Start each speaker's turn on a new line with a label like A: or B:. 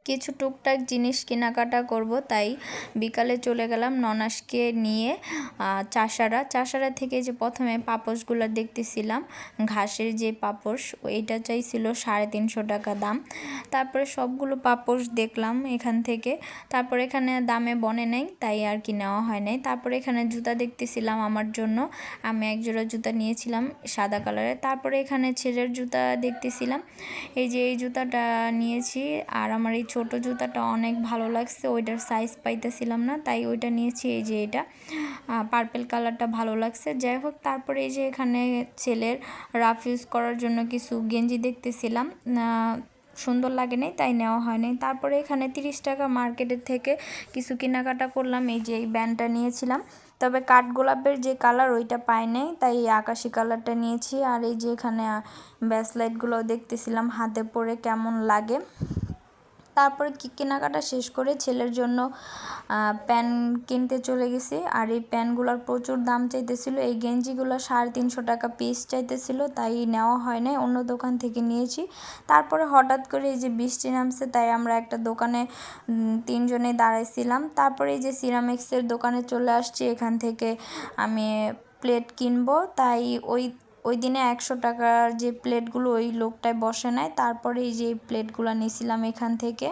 A: কিছু টুকটাক জিনিস কেনাকাটা করব, তাই বিকালে চলে গেলাম ননাসকে নিয়ে চাষারা থেকে। যে প্রথমে পাপোশগুলো দেখতেছিলাম, ঘাসের যে পাপোশ, এইটা চাইছিল 350 টাকা দাম। তারপরে সবগুলো পাপোশ দেখলাম এখান থেকে। তারপরে এখানে দামে বনে নাই, তাই আর কি নেওয়া হয় নাই। তারপরে এখানে জুতা দেখতেছিলাম আমার জন্য, আমি এক জোড়া জুতা নিয়েছিলাম সাদা কালারের। তারপরে এখানে ছেলের জুতা দেখতেছিলাম, এই যে এই জুতাটা নিয়েছি। আর আমার এই ছোট জুতাটা অনেক ভালো লাগছে, ওইটার সাইজ পাইতেছিলাম না, তাই ওইটা নিয়েছি। এই যে এটা পার্পেল কালারটা ভালো লাগছে। যাই হোক, তারপরে এই যে এখানে ছেলের রাফ ইউজ করার জন্য কিছু গেঞ্জি দেখতেছিলাম, সুন্দর লাগে নাই, তাই নেওয়া হয় নাই। তারপরে এখানে 30 টাকা মার্কেটের থেকে কিছু কেনাকাটা করলাম। এই যে এই ব্যান্ডটা নিয়েছিলাম, তবে কাঠগোলাপের যে কালার ওইটা পাই নাই, তাই আকাশি কালারটা নিয়েছি। আর এই যে এখানে ব্রেসলেটগুলো দেখতেছিলাম হাতে পরে কেমন লাগে। তারপরে কেনাকাটা শেষ করে ছেলের জন্য প্যান্ট কিনতে চলে গেছি। আর এই প্যান্টগুলোর প্রচুর দাম চাইতেছিল, এই গেঞ্জিগুলো 350 টাকা পিস চাইতেছিল, তাই নেওয়া হয় নাই, অন্য দোকান থেকে নিয়েছি। তারপরে হঠাৎ করে এই যে বৃষ্টি নামছে, তাই আমরা একটা দোকানে 3 জনে দাঁড়াইছিলাম। তারপরে এই যে সিরামিক্সের দোকানে চলে আসছি, এখান থেকে আমি প্লেট কিনবো, তাই ওই দিনে 100 টাকার যে প্লেটগুলো ওই লোকটায় বসে নেয়। তারপরে এই যে প্লেটগুলো নিয়েছিলাম এখান থেকে।